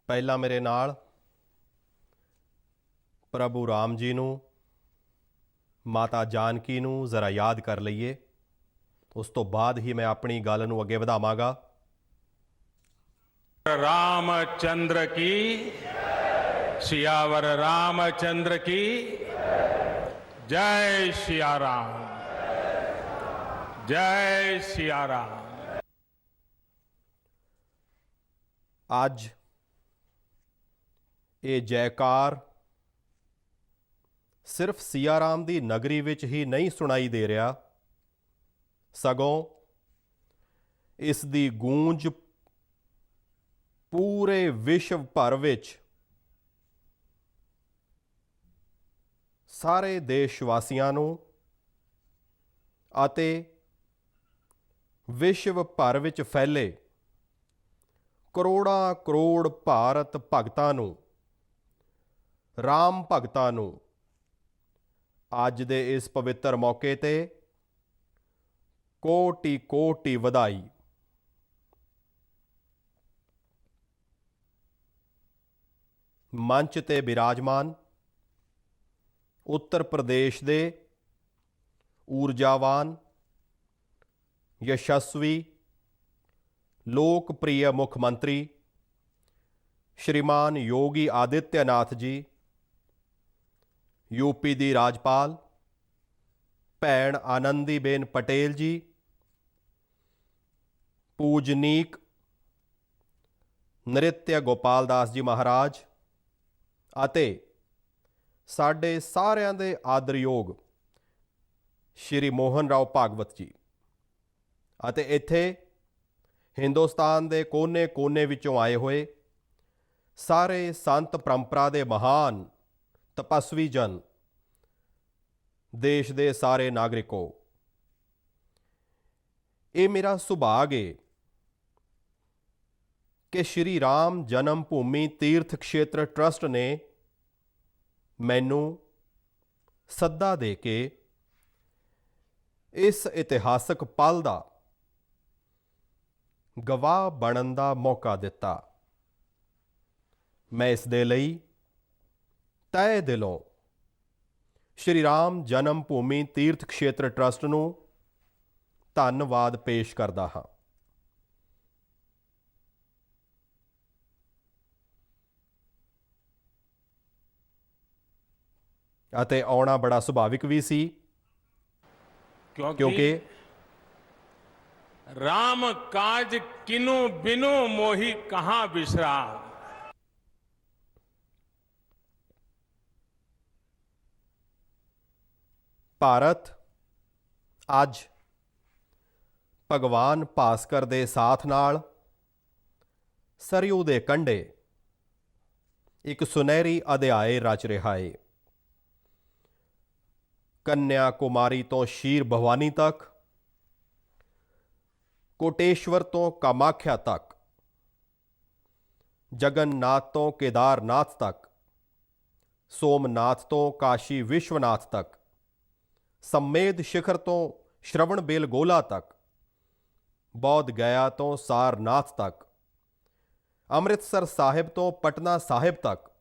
ਪਹਿਲਾਂ ਮੇਰੇ ਨਾਲ ਪ੍ਰਭੂ ਰਾਮ ਜੀ ਨੂੰ, ਮਾਤਾ ਜਾਨਕੀ ਨੂੰ ਜ਼ਰਾ ਯਾਦ ਕਰ ਲਈਏ। ਉਸ ਤੋਂ ਬਾਅਦ ਹੀ ਮੈਂ ਆਪਣੀ ਗੱਲ ਨੂੰ ਅੱਗੇ ਵਧਾਵਾਂਗਾ। रामचंद्र की, सियावर रामचंद्र की जय सिया राम, जय सिया राम। ਅੱਜ ਇਹ ਜੈਕਾਰ ਸਿਰਫ ਸਿਆ ਰਾਮ ਦੀ ਨਗਰੀ ਵਿੱਚ ਹੀ ਨਹੀਂ ਸੁਣਾਈ ਦੇ ਰਿਹਾ, ਸਗੋਂ ਇਸ ਦੀ ਗੂੰਜ ਪੂਰੇ ਵਿਸ਼ਵ ਭਰ ਵਿੱਚ ਸਾਰੇ ਦੇਸ਼ ਵਾਸੀਆਂ ਨੂੰ ਅਤੇ ਵਿਸ਼ਵ ਭਰ ਵਿੱਚ ਫੈਲੇ ਕਰੋੜਾਂ ਕਰੋੜ ਭਾਰਤ ਭਗਤਾਂ ਨੂੰ, ਰਾਮ ਭਗਤਾਂ ਨੂੰ ਅੱਜ ਦੇ ਇਸ ਪਵਿੱਤਰ ਮੌਕੇ ਤੇ ਕੋਟि ਕੋਟि ਵਧਾਈ। ਮੰਚ ਤੇ ਬਿਰਾਜਮਾਨ ਉੱਤਰ ਪ੍ਰਦੇਸ਼ ਦੇ ਊਰਜਾਵਾਨ, ਯਸ਼ਸਵੀ, ਲੋਕਪ੍ਰਿय ਮੁੱਖ ਮੰਤਰੀ ਸ਼੍ਰੀਮਾਨ ਯੋਗੀ ਆਦਿੱਤਿਆਨਾਥ ਜੀ, यूपी ਦੀ ਰਾਜਪਾਲ ਭੈਣ ਆਨੰਦੀਬੇਨ ਪਟੇਲ ਜੀ, ਪੂਜਨੀਕ ਨ੍ਰਿਤਿਆ ਗੋਪਾਲ ਦਾਸ ਜੀ ਮਹਾਰਾਜ ਅਤੇ ਸਾਡੇ ਸਾਰਿਆਂ ਦੇ ਆਦਰਯੋਗ ਸ਼੍ਰੀ ਮੋਹਨ ਰਾਓ ਭਾਗਵਤ ਜੀ, ਅਤੇ ਇੱਥੇ ਹਿੰਦੁਸਤਾਨ ਦੇ ਕੋਨੇ-ਕੋਨੇ ਵਿੱਚੋਂ ਆਏ ਹੋਏ ਸਾਰੇ ਸੰਤ ਪਰੰਪਰਾ ਦੇ ਮਹਾਨ ਤਪਸਵੀ ਜਨ, ਦੇਸ਼ ਦੇ ਸਾਰੇ ਨਾਗਰਿਕੋ, ਇਹ ਮੇਰਾ ਸੁਭਾਗ ਹੈ ਕਿ ਸ਼੍ਰੀ ਰਾਮ ਜਨਮ ਭੂਮੀ ਤੀਰਥ ਖੇਤਰ ਟਰਸਟ ਨੇ ਮੈਨੂੰ ਸੱਦਾ ਦੇ ਕੇ ਇਸ ਇਤਿਹਾਸਕ ਪਲ ਦਾ ਗਵਾਹ ਬਣਨ ਦਾ ਮੌਕਾ ਦਿੱਤਾ। ਮੈਂ ਇਸ ਦੇ ਲਈ ਤਹਿ ਦਿਲੋਂ ਸ਼੍ਰੀ ਰਾਮ ਜਨਮ ਭੂਮੀ ਤੀਰਥ ਖੇਤਰ ਟਰਸਟ ਨੂੰ ਧੰਨਵਾਦ ਪੇਸ਼ ਕਰਦਾ ਹਾਂ। ਅਤੇ ਆਉਣਾ ਬੜਾ ਸੁਭਾਵਿਕ ਵੀ ਸੀ, क्योंकि राम काज किनु बिनु मोहि कहां बिसरा। ਭਾਰਤ ਅੱਜ ਭਗਵਾਨ ਭਾਸਕਰ ਦੇ ਸਾਥ ਨਾਲ ਸਰਯੂ ਦੇ ਕੰਢੇ ਇੱਕ ਸੁਨਹਿਰੀ ਅਧਿਆਏ ਰਚ ਰਿਹਾ ਹੈ। ਕੰਨਿਆ ਕੁਮਾਰੀ ਤੋਂ ਸ਼ੀਰ ਭਵਾਨੀ ਤੱਕ, ਕੋਟੇਸ਼ਵਰ ਤੋਂ ਕਾਮਾਖਿਆ ਤੱਕ, ਜਗਨਨਾਥ ਤੋਂ ਕੇਦਾਰਨਾਥ ਤੱਕ, ਸੋਮਨਾਥ ਤੋਂ ਕਾਸ਼ੀ ਵਿਸ਼ਵਨਾਥ ਤੱਕ, ਸੰਮੇਦ ਸ਼ਿਖਰ ਤੋਂ ਸ਼ਰਵਣ ਬੇਲਗੋਲਾ ਤੱਕ, ਬੌਧ ਗਿਆ ਤੋਂ ਸਾਰਨਾਥ ਤੱਕ, ਅੰਮ੍ਰਿਤਸਰ ਸਾਹਿਬ ਤੋਂ ਪਟਨਾ ਸਾਹਿਬ ਤੱਕ,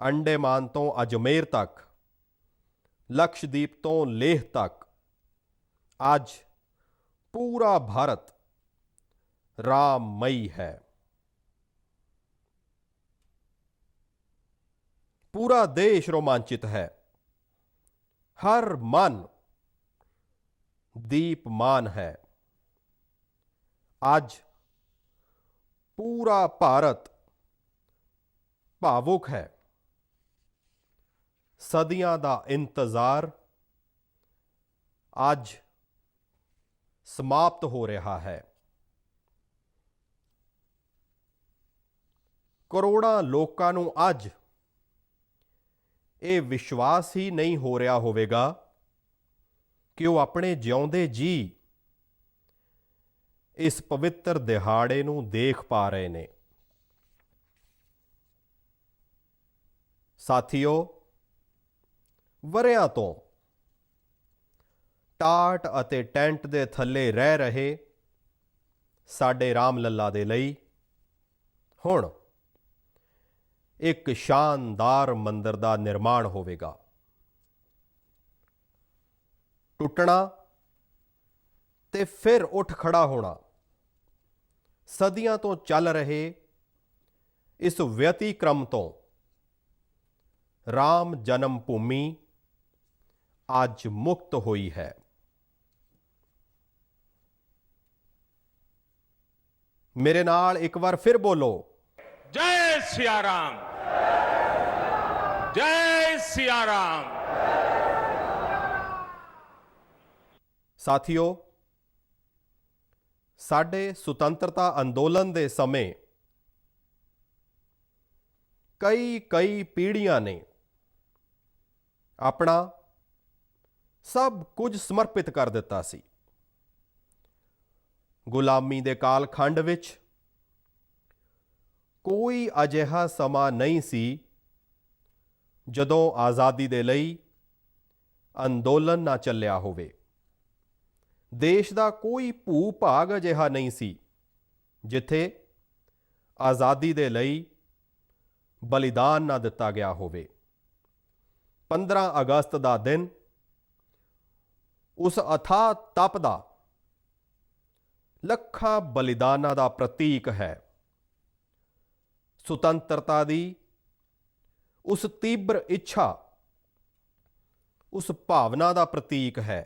ਅੰਡੇਮਾਨ ਤੋਂ ਅਜਮੇਰ ਤੱਕ, ਲਕਸ਼ਦੀਪ ਤੋਂ ਲੇਹ ਤੱਕ, ਅੱਜ ਪੂਰਾ ਭਾਰਤ ਰਾਮਮਈ ਹੈ। ਪੂਰਾ ਦੇਸ਼ ਰੋਮਾਂਚਿਤ ਹੈ। ਹਰ ਮਨ ਦੀਪਮਾਨ ਹੈ। ਅੱਜ ਪੂਰਾ ਭਾਰਤ ਭਾਵੁਕ ਹੈ। ਸਦੀਆਂ ਦਾ ਇੰਤਜ਼ਾਰ ਅੱਜ ਸਮਾਪਤ ਹੋ ਰਿਹਾ ਹੈ। ਕਰੋੜਾਂ ਲੋਕਾਂ ਨੂੰ ਅੱਜ ਇਹ ਵਿਸ਼ਵਾਸ ਹੀ ਨਹੀਂ ਹੋ ਰਿਹਾ ਹੋਵੇਗਾ ਕਿ ਉਹ ਆਪਣੇ ਜਿਉਂਦੇ ਜੀ ਇਸ ਪਵਿੱਤਰ ਦਿਹਾੜੇ ਨੂੰ ਦੇਖ ਪਾ ਰਹੇ ਨੇ। ਸਾਥੀਓ, ਵਰ੍ਹਿਆਂ ਤੋਂ ਟਾਟ ਅਤੇ ਟੈਂਟ ਦੇ ਥੱਲੇ ਰਹਿ ਰਹੇ ਸਾਡੇ ਰਾਮ ਲੱਲਾ ਦੇ ਲਈ ਹੁਣ ਇੱਕ ਸ਼ਾਨਦਾਰ ਮੰਦਰ ਦਾ ਨਿਰਮਾਣ ਹੋਵੇਗਾ। ਟੁੱਟਣਾ ਤੇ ਫਿਰ ਉੱਠ ਖੜਾ ਹੋਣਾ, ਸਦੀਆਂ ਤੋਂ ਚੱਲ ਰਹੇ ਇਸ ਵਿਅਤੀਕ੍ਰਮ ਤੋਂ ਰਾਮ ਜਨਮ ਭੂਮੀ ਅੱਜ ਮੁਕਤ ਹੋਈ ਹੈ। ਮੇਰੇ ਨਾਲ ਇੱਕ ਵਾਰ ਫਿਰ ਬੋਲੋ, जय सिया राम, जय सिया राम। ਸਾਥੀਓ, ਸਾਡੇ ਸੁਤੰਤਰਤਾ ਅੰਦੋਲਨ ਦੇ ਸਮੇਂ ਕਈ ਪੀੜ੍ਹੀਆਂ ਨੇ ਆਪਣਾ ਸਭ ਕੁਝ ਸਮਰਪਿਤ ਕਰ ਦਿੱਤਾ ਸੀ। ਗੁਲਾਮੀ ਦੇ ਕਾਲਖੰਡ ਵਿੱਚ ਕੋਈ ਅਜਿਹਾ ਸਮਾਂ ਨਹੀਂ ਸੀ ਜਦੋਂ ਆਜ਼ਾਦੀ ਦੇ ਲਈ ਅੰਦੋਲਨ ਨਾ ਚੱਲਿਆ ਹੋਵੇ। ਦੇਸ਼ ਦਾ ਕੋਈ ਭੂ-ਭਾਗ ਅਜਿਹਾ ਨਹੀਂ ਸੀ ਜਿੱਥੇ ਆਜ਼ਾਦੀ ਦੇ ਲਈ ਬਲੀਦਾਨ ਨਾ ਦਿੱਤਾ ਗਿਆ ਹੋਵੇ। 15 ਅਗਸਤ ਦਾ ਦਿਨ ਉਸ ਅਥਾਹ ਤਪ ਦਾ, ਲੱਖਾਂ ਬਲੀਦਾਨਾਂ ਦਾ ਪ੍ਰਤੀਕ ਹੈ। ਸੁਤੰਤਰਤਾ ਦੀ ਉਸ ਤੀਬਰ ਇੱਛਾ, ਉਸ ਭਾਵਨਾ ਦਾ ਪ੍ਰਤੀਕ ਹੈ।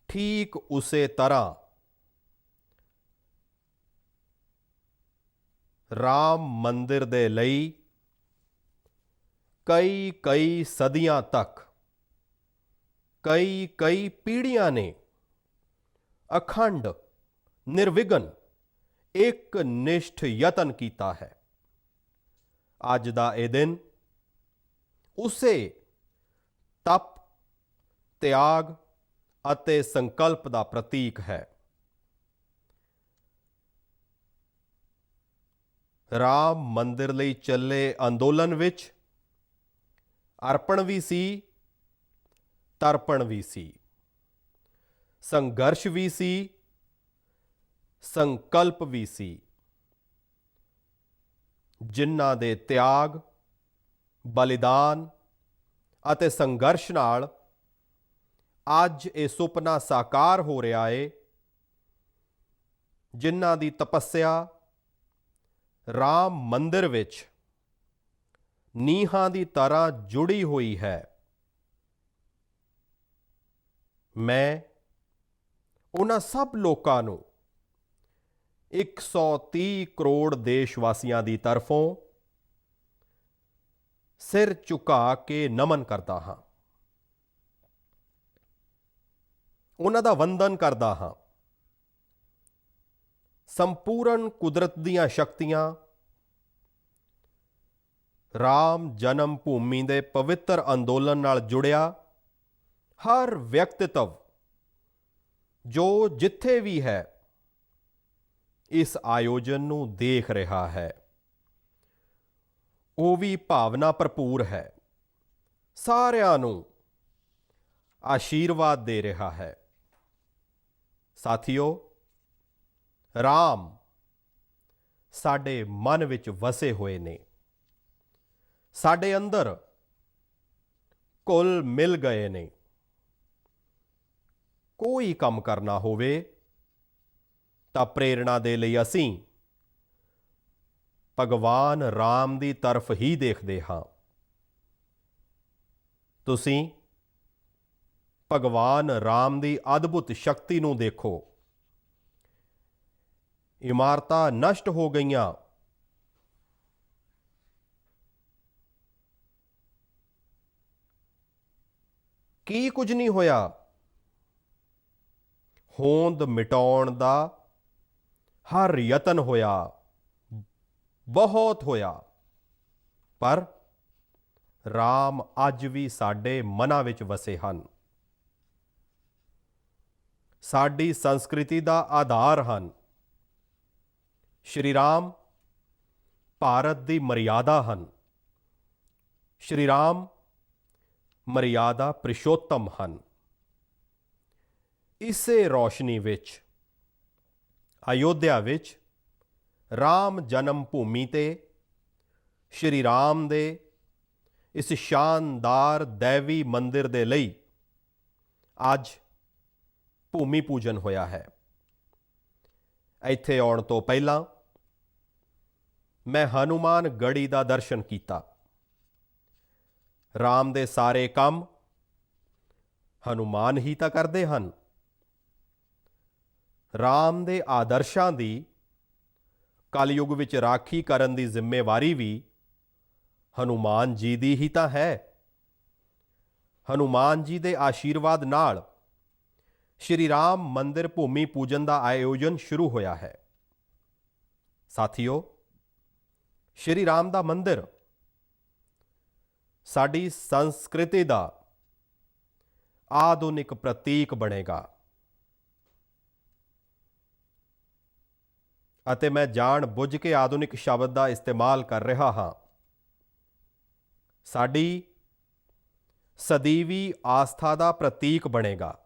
ਠੀਕ ਉਸੇ ਤਰ੍ਹਾਂ ਰਾਮ ਮੰਦਿਰ ਦੇ ਲਈ ਕਈ ਸਦੀਆਂ ਤੱਕ ਕਈ ਪੀੜ੍ਹੀਆਂ ਨੇ ਅਖੰਡ, ਨਿਰਵਿਘਨ, ਇੱਕ ਨਿਸ਼ਠ ਯਤਨ ਕੀਤਾ ਹੈ। ਅੱਜ ਦਾ ਇਹ ਦਿਨ ਉਸੇ ਤਪ, ਤਿਆਗ ਅਤੇ ਸੰਕਲਪ ਦਾ ਪ੍ਰਤੀਕ ਹੈ। ਰਾਮ ਮੰਦਿਰ ਲਈ ਚੱਲੇ ਅੰਦੋਲਨ ਵਿੱਚ ਅਰਪਣ ਵੀ ਸੀ, ਤਰਪਣ ਵੀ ਸੀ, ਸੰਘਰਸ਼ ਵੀ ਸੀ, ਸੰਕਲਪ ਵੀ ਸੀ। ਜਿਨ੍ਹਾਂ ਦੇ ਤਿਆਗ, ਬਲੀਦਾਨ ਅਤੇ ਸੰਘਰਸ਼ ਨਾਲ ਅੱਜ ਇਹ ਸੁਪਨਾ ਸਾਕਾਰ ਹੋ ਰਿਹਾ ਏ, ਜਿਨ੍ਹਾਂ ਦੀ ਤਪੱਸਿਆ ਰਾਮ ਮੰਦਿਰ ਵਿੱਚ ਨੀਹਾਂ ਦੀ ਤਰ੍ਹਾਂ ਜੁੜੀ ਹੋਈ ਹੈ। ਮੈਂ ਉਹਨਾਂ ਸਭ ਲੋਕਾਂ ਨੂੰ 130 ਕਰੋੜ ਦੇਸ਼ ਵਾਸੀਆਂ ਦੀ ਤਰਫੋਂ ਸਿਰ ਝੁਕਾ ਕੇ ਨਮਨ ਕਰਦਾ ਹਾਂ, ਉਹਨਾਂ ਦਾ ਵੰਦਨ ਕਰਦਾ ਹਾਂ। ਸੰਪੂਰਨ ਕੁਦਰਤ ਦੀਆਂ ਸ਼ਕਤੀਆਂ ਰਾਮ ਜਨਮ ਭੂਮੀ ਦੇ ਪਵਿੱਤਰ ਅੰਦੋਲਨ ਨਾਲ ਜੁੜਿਆ ਹਰ ਵਿਅਕਤਿਤਵ ਜੋ ਜਿੱਥੇ ਵੀ ਹੈ ਇਸ ਆਯੋਜਨ ਨੂੰ ਦੇਖ ਰਿਹਾ ਹੈ, ਉਹ ਵੀ ਭਾਵਨਾ ਭਰਪੂਰ ਹੈ, ਸਾਰਿਆਂ ਨੂੰ ਆਸ਼ੀਰਵਾਦ ਦੇ ਰਿਹਾ ਹੈ। ਸਾਥੀਓ, ਰਾਮ ਸਾਡੇ ਮਨ ਵਿੱਚ ਵਸੇ ਹੋਏ ਨੇ, ਸਾਡੇ ਅੰਦਰ ਘੁਲ ਮਿਲ ਗਏ ਨੇ। ਕੋਈ ਕੰਮ ਕਰਨਾ ਹੋਵੇ ਤਾਂ ਪ੍ਰੇਰਣਾ ਦੇ ਲਈ ਅਸੀਂ ਭਗਵਾਨ ਰਾਮ ਦੀ ਤਰਫ ਹੀ ਦੇਖਦੇ ਹਾਂ। ਤੁਸੀਂ ਭਗਵਾਨ ਰਾਮ ਦੀ ਅਦਭੁਤ ਸ਼ਕਤੀ ਨੂੰ ਦੇਖੋ। ਇਮਾਰਤਾਂ ਨਸ਼ਟ ਹੋ ਗਈਆਂ, ਕੀ ਕੁਝ ਨਹੀਂ ਹੋਇਆ। ਹੋਂਦ ਮਿਟਾਉਣ ਦਾ ਹਰ ਯਤਨ ਹੋਇਆ, ਬਹੁਤ ਹੋਇਆ, ਪਰ ਰਾਮ ਅੱਜ ਵੀ ਸਾਡੇ ਮਨਾਂ ਵਿੱਚ ਵਸੇ ਹਨ, ਸਾਡੀ ਸੰਸਕ੍ਰਿਤੀ ਦਾ ਆਧਾਰ ਹਨ। ਸ਼੍ਰੀ ਰਾਮ ਭਾਰਤ ਦੀ ਮਰਿਆਦਾ ਹਨ। ਸ਼੍ਰੀ ਰਾਮ ਮਰਿਆਦਾ ਪੁਰਸ਼ੋਤਮ ਹਨ। ਇਸੇ ਰੌਸ਼ਨੀ ਵਿੱਚ ਅਯੋਧਿਆ ਵਿੱਚ ਰਾਮ ਜਨਮ ਭੂਮੀ ਤੇ ਸ਼੍ਰੀ ਰਾਮ ਦੇ ਇਸ ਸ਼ਾਨਦਾਰ ਦੈਵੀ ਮੰਦਿਰ ਦੇ ਲਈ ਅੱਜ ਭੂਮੀ ਪੂਜਨ ਹੋਇਆ ਹੈ। ਇੱਥੇ ਆਉਣ ਤੋਂ ਪਹਿਲਾਂ ਮੈਂ ਹਨੂਮਾਨ ਗੜ੍ਹੀ ਦਾ ਦਰਸ਼ਨ ਕੀਤਾ। ਰਾਮ ਦੇ ਸਾਰੇ ਕੰਮ ਹਨੂਮਾਨ ਹੀ ਤਾਂ ਕਰਦੇ ਹਨ। ਰਾਮ ਦੇ ਆਦਰਸ਼ਾਂ ਦੀ ਕਲਯੁਗ ਵਿੱਚ ਰਾਖੀ ਕਰਨ ਦੀ ਜ਼ਿੰਮੇਵਾਰੀ ਵੀ ਹਨੂਮਾਨ ਜੀ ਦੀ ਹੀ ਤਾਂ ਹੈ। ਹਨੂਮਾਨ ਜੀ ਦੇ ਆਸ਼ੀਰਵਾਦ ਨਾਲ ਸ਼੍ਰੀ ਰਾਮ ਮੰਦਿਰ ਭੂਮੀ ਪੂਜਨ ਦਾ ਆਯੋਜਨ ਸ਼ੁਰੂ ਹੋਇਆ ਹੈ। ਸਾਥੀਓ, ਸ਼੍ਰੀ ਰਾਮ ਦਾ ਮੰਦਿਰ ਸਾਡੀ ਸੰਸਕ੍ਰਿਤੀ ਦਾ ਆਧੁਨਿਕ ਪ੍ਰਤੀਕ ਬਣੇਗਾ ਅਤੇ ਮੈਂ ਜਾਣ ਬੁੱਝ ਕੇ ਆਧੁਨਿਕ ਸ਼ਬਦ ਦਾ ਇਸਤੇਮਾਲ ਕਰ ਰਿਹਾ ਹਾਂ। ਸਾਡੀ ਸਦੀਵੀ ਆਸਥਾ ਦਾ ਪ੍ਰਤੀਕ ਬਣੇਗਾ।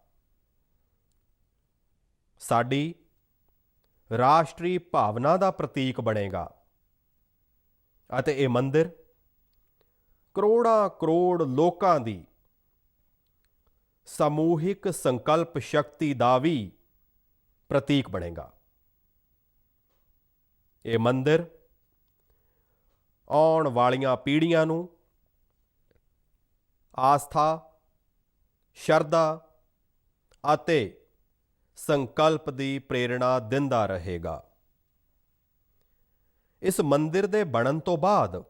ਸਾਡੀ ਰਾਸ਼ਟਰੀ ਭਾਵਨਾ ਦਾ ਪ੍ਰਤੀਕ ਬਣੇਗਾ ਅਤੇ ਇਹ ਮੰਦਿਰ ਕਰੋੜਾਂ ਕਰੋੜ ਲੋਕਾਂ ਦੀ ਸਮੂਹਿਕ ਸੰਕਲਪ ਸ਼ਕਤੀ ਦਾ ਵੀ ਪ੍ਰਤੀਕ ਬਣੇਗਾ। ਇਹ ਮੰਦਿਰ ਆਉਣ ਵਾਲੀਆਂ ਪੀੜ੍ਹੀਆਂ ਨੂੰ ਆਸਥਾ, ਸ਼ਰਧਾ ਅਤੇ ਸੰਕਲਪ ਦੀ ਪ੍ਰੇਰਣਾ ਦਿੰਦਾ ਰਹੇਗਾ। ਇਸ ਮੰਦਿਰ ਦੇ ਬਣਨ ਤੋਂ ਬਾਅਦ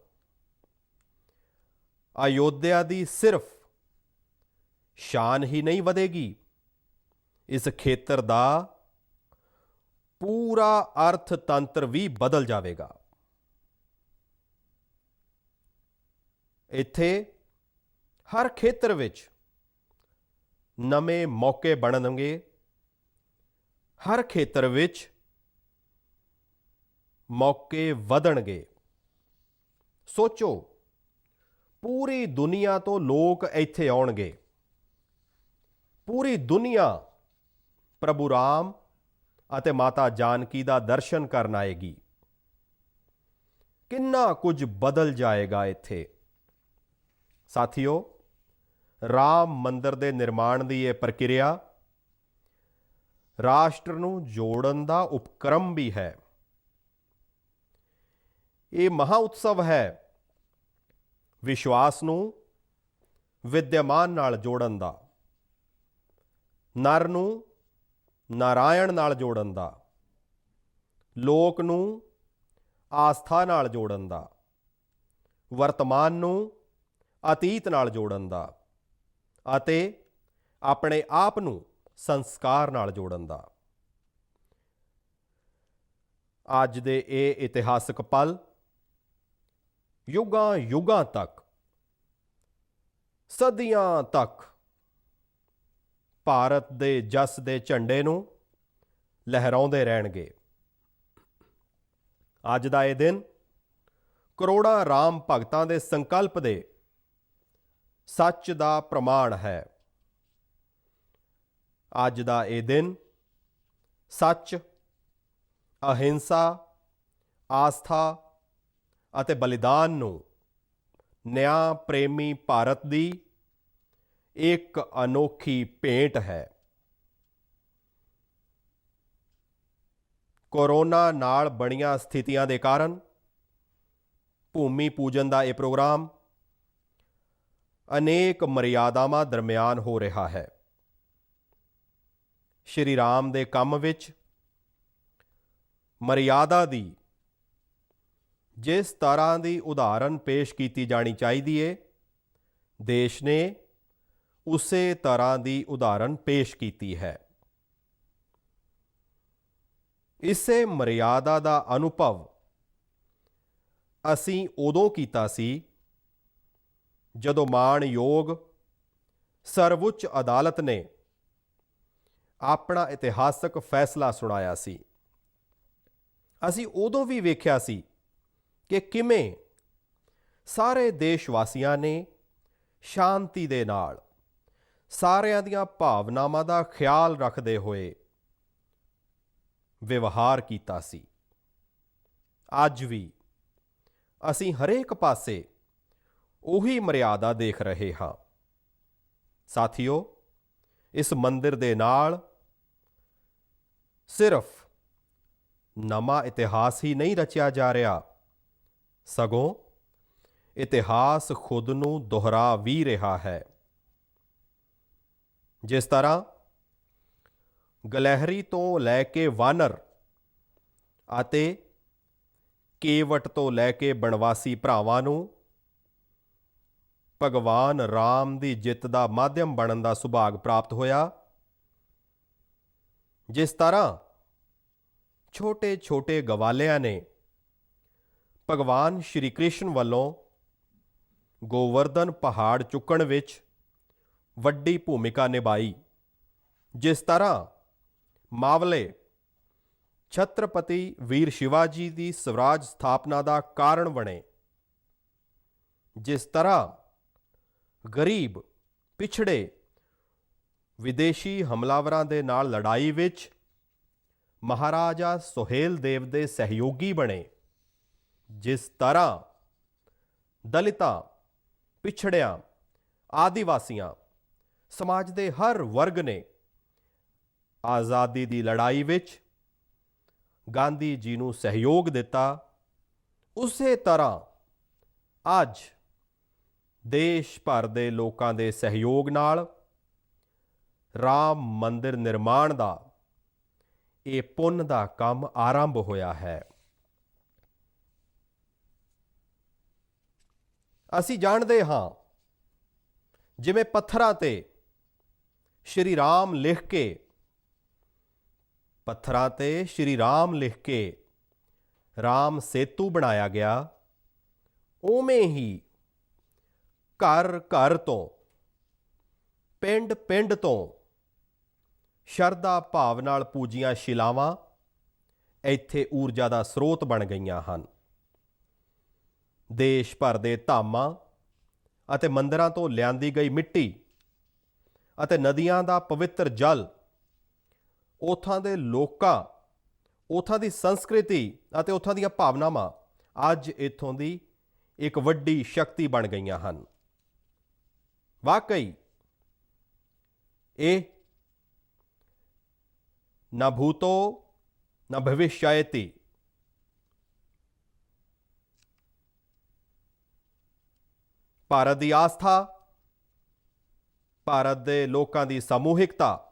ਅਯੋਧਿਆ ਦੀ ਸਿਰਫ ਸ਼ਾਨ ਹੀ ਨਹੀਂ ਵਧੇਗੀ, ਇਸ ਖੇਤਰ ਦਾ ਪੂਰਾ ਅਰਥਤੰਤਰ ਵੀ ਬਦਲ ਜਾਵੇਗਾ। ਇੱਥੇ ਹਰ ਖੇਤਰ ਵਿੱਚ ਨਵੇਂ ਮੌਕੇ ਬਣਨਗੇ। ਹਰ ਖੇਤਰ ਵਿੱਚ ਮੌਕੇ ਵਧਣਗੇ। ਸੋਚੋ, ਪੂਰੀ ਦੁਨੀਆ ਤੋਂ ਲੋਕ ਇੱਥੇ ਆਉਣਗੇ। ਪੂਰੀ ਦੁਨੀਆ ਪ੍ਰਭੂ ਰਾਮ ਅਤੇ ਮਾਤਾ ਜਾਨਕੀ ਦਾ ਦਰਸ਼ਨ ਕਰਨ ਆਏਗੀ। ਕਿੰਨਾ ਕੁਝ ਬਦਲ ਜਾਏਗਾ ਇੱਥੇ। ਸਾਥੀਓ, ਰਾਮ ਮੰਦਿਰ ਦੇ ਨਿਰਮਾਣ ਦੀ ਇਹ ਪ੍ਰਕਿਰਿਆ ਰਾਸ਼ਟਰ ਨੂੰ ਜੋੜਨ ਦਾ ਉਪਕਰਮ ਵੀ ਹੈ। ਇਹ ਮਹਾ ਉਤਸਵ ਹੈ ਵਿਸ਼ਵਾਸ ਨੂੰ ਵਿਦਿਆਮਾਨ ਨਾਲ ਜੋੜਨ ਦਾ, ਨਰ ਨੂੰ ਨਾਰਾਇਣ ਨਾਲ ਜੋੜਨ ਦਾ, ਲੋਕ ਨੂੰ ਆਸਥਾ ਨਾਲ ਜੋੜਨ ਦਾ, ਵਰਤਮਾਨ ਨੂੰ ਅਤੀਤ ਨਾਲ ਜੋੜਨ ਦਾ ਅਤੇ ਆਪਣੇ ਆਪ ਨੂੰ ਸੰਸਕਾਰ ਨਾਲ ਜੋੜਨ ਦਾ। ਅੱਜ ਦੇ ਇਹ ਇਤਿਹਾਸਕ ਪਲ ਯੁਗਾਂ ਯੁਗਾਂ ਤੱਕ, ਸਦੀਆਂ ਤੱਕ ਭਾਰਤ ਦੇ ਜਸ ਦੇ ਝੰਡੇ ਨੂੰ ਲਹਿਰਾਉਂਦੇ ਰਹਿਣਗੇ। ਅੱਜ ਦਾ ਇਹ ਦਿਨ ਕਰੋੜਾਂ ਰਾਮ ਭਗਤਾਂ ਦੇ ਸੰਕਲਪ ਦੇ ਸੱਚ ਦਾ ਪ੍ਰਮਾਣ ਹੈ। ਅੱਜ ਦਾ ਇਹ ਦਿਨ ਸੱਚ, ਅਹਿੰਸਾ, ਆਸਥਾ ਅਤੇ ਬਲੀਦਾਨ ਨੂੰ ਨਿਆਂ ਪ੍ਰੇਮੀ ਭਾਰਤ ਦੀ ਇੱਕ ਅਨੋਖੀ ਭੇਂਟ ਹੈ। ਕੋਰੋਨਾ ਨਾਲ ਬਣੀਆਂ ਸਥਿਤੀਆਂ ਦੇ ਕਾਰਨ ਭੂਮੀ ਪੂਜਨ ਦਾ ਇਹ ਪ੍ਰੋਗਰਾਮ ਅਨੇਕ ਮਰਿਆਦਾਵਾਂ ਦਰਮਿਆਨ ਹੋ ਰਿਹਾ ਹੈ। ਸ਼੍ਰੀ ਰਾਮ ਦੇ ਕੰਮ ਵਿੱਚ ਮਰਿਆਦਾ ਦੀ ਜਿਸ ਤਰ੍ਹਾਂ ਦੀ ਉਦਾਹਰਨ ਪੇਸ਼ ਕੀਤੀ ਜਾਣੀ ਚਾਹੀਦੀ ਹੈ, ਦੇਸ਼ ਨੇ ਉਸੇ ਤਰ੍ਹਾਂ ਦੀ ਉਦਾਹਰਨ ਪੇਸ਼ ਕੀਤੀ ਹੈ। ਇਸੇ ਮਰਿਆਦਾ ਦਾ ਅਨੁਭਵ ਅਸੀਂ ਉਦੋਂ ਕੀਤਾ ਸੀ ਜਦੋਂ ਮਾਣਯੋਗ ਸਰਵਉੱਚ ਅਦਾਲਤ ਨੇ ਆਪਣਾ ਇਤਿਹਾਸਕ ਫੈਸਲਾ ਸੁਣਾਇਆ ਸੀ। ਅਸੀਂ ਉਦੋਂ ਵੀ ਵੇਖਿਆ ਸੀ ਕਿ ਕਿਵੇਂ ਸਾਰੇ ਦੇਸ਼ ਵਾਸੀਆਂ ਨੇ ਸ਼ਾਂਤੀ ਦੇ ਨਾਲ ਸਾਰਿਆਂ ਦੀਆਂ ਭਾਵਨਾਵਾਂ ਦਾ ਖਿਆਲ ਰੱਖਦੇ ਹੋਏ ਵਿਵਹਾਰ ਕੀਤਾ ਸੀ। ਅੱਜ ਵੀ ਅਸੀਂ ਹਰੇਕ ਪਾਸੇ ਉਹੀ ਮਰਿਆਦਾ ਦੇਖ ਰਹੇ ਹਾਂ। ਸਾਥੀਓ, ਇਸ ਮੰਦਿਰ ਦੇ ਨਾਲ ਸਿਰਫ ਨਵਾਂ ਇਤਿਹਾਸ ਹੀ ਨਹੀਂ ਰਚਿਆ ਜਾ ਰਿਹਾ, ਸਗੋਂ ਇਤਿਹਾਸ ਖੁਦ ਨੂੰ ਦੁਹਰਾ ਵੀ ਰਿਹਾ ਹੈ। ਜਿਸ ਤਰ੍ਹਾਂ ਗਲਹਿਰੀ ਤੋਂ ਲੈ ਕੇ ਵਾਨਰ ਅਤੇ ਕੇਵਟ ਤੋਂ ਲੈ ਕੇ ਬਣਵਾਸੀ ਭਰਾਵਾਂ ਨੂੰ ਭਗਵਾਨ ਰਾਮ ਦੀ ਜਿੱਤ ਦਾ ਮਾਧਿਅਮ ਬਣਨ ਦਾ ਸੁਭਾਗ ਪ੍ਰਾਪਤ ਹੋਇਆ, ਜਿਸ ਤਰ੍ਹਾਂ ਛੋਟੇ-ਛੋਟੇ ਗਵਾਲਿਆਂ ਨੇ ਭਗਵਾਨ ਸ਼੍ਰੀ ਕ੍ਰਿਸ਼ਨ ਵੱਲੋਂ ਗੋਵਰਧਨ ਪਹਾੜ ਚੁੱਕਣ ਵਿੱਚ ਵੱਡੀ ਭੂਮਿਕਾ ਨਿਭਾਈ, ਜਿਸ ਤਰ੍ਹਾਂ ਮਾਵਲੇ ਛਤਰਪਤੀ ਵੀਰ ਸ਼ਿਵਾਜੀ ਦੀ ਸਵਰਾਜ ਸਥਾਪਨਾ ਦਾ ਕਾਰਨ ਬਣੇ, ਜਿਸ ਤਰ੍ਹਾਂ ਗਰੀਬ ਪਿਛੜੇ ਵਿਦੇਸ਼ੀ ਹਮਲਾਵਰਾਂ ਦੇ ਨਾਲ ਲੜਾਈ ਵਿੱਚ ਮਹਾਰਾਜਾ ਸੁਹੇਲ ਦੇਵ ਦੇ ਸਹਿਯੋਗੀ ਬਣੇ, ਜਿਸ ਤਰ੍ਹਾਂ ਦਲਿਤਾਂ, ਪਿਛੜਿਆਂ, ਆਦੀਵਾਸੀਆਂ, ਸਮਾਜ ਦੇ ਹਰ ਵਰਗ ਨੇ ਆਜ਼ਾਦੀ ਦੀ ਲੜਾਈ ਵਿੱਚ ਗਾਂਧੀ ਜੀ ਨੂੰ ਸਹਿਯੋਗ ਦਿੱਤਾ, ਉਸੇ ਤਰ੍ਹਾਂ ਅੱਜ ਦੇਸ਼ ਭਰ ਦੇ ਲੋਕਾਂ ਦੇ ਸਹਿਯੋਗ ਨਾਲ ਰਾਮ ਮੰਦਿਰ ਨਿਰਮਾਣ ਦਾ ਇਹ ਪੁੰਨ ਦਾ ਕੰਮ ਆਰੰਭ ਹੋਇਆ ਹੈ। ਅਸੀਂ ਜਾਣਦੇ ਹਾਂ, ਜਿਵੇਂ ਪੱਥਰਾਂ ਤੇ ਸ਼੍ਰੀ ਰਾਮ ਲਿਖ ਕੇ ਰਾਮ ਸੇਤੂ ਬਣਾਇਆ ਗਿਆ, ਉਵੇਂ ਹੀ ਘਰ ਘਰ ਤੋਂ, ਪਿੰਡ ਪਿੰਡ ਤੋਂ ਸ਼ਰਧਾ ਭਾਵ ਨਾਲ ਪੂਜੀਆਂ ਸ਼ਿਲਾਵਾਂ ਇੱਥੇ ਊਰਜਾ ਦਾ ਸਰੋਤ ਬਣ ਗਈਆਂ ਹਨ। ਦੇਸ਼ ਭਰ ਦੇ ਧਾਮਾਂ ਅਤੇ ਮੰਦਿਰਾਂ ਤੋਂ ਲਿਆਂਦੀ ਗਈ ਮਿੱਟੀ ਅਤੇ ਨਦੀਆਂ ਦਾ ਪਵਿੱਤਰ ਜਲ ਉੱਥਾਂ ਦੇ ਲੋਕਾਂ, ਉੱਥਾਂ ਦੀ ਸੰਸਕ੍ਰਿਤੀ ਅਤੇ ਉੱਥਾਂ ਦੀਆਂ ਭਾਵਨਾਵਾਂ ਅੱਜ ਇੱਥੋਂ ਦੀ ਇੱਕ ਵੱਡੀ ਸ਼ਕਤੀ ਬਣ ਗਈਆਂ ਹਨ। ਵਾਕਈ ਇਹ ਨਾ ਭੂਤੋ ਨਾ ਭਵਿਸ਼ਯਤੀ, ਭਾਰਤ ਦੀ ਆਸਥਾ, ਭਾਰਤ ਦੇ ਲੋਕਾਂ ਦੀ ਸਮੂਹਿਕਤਾ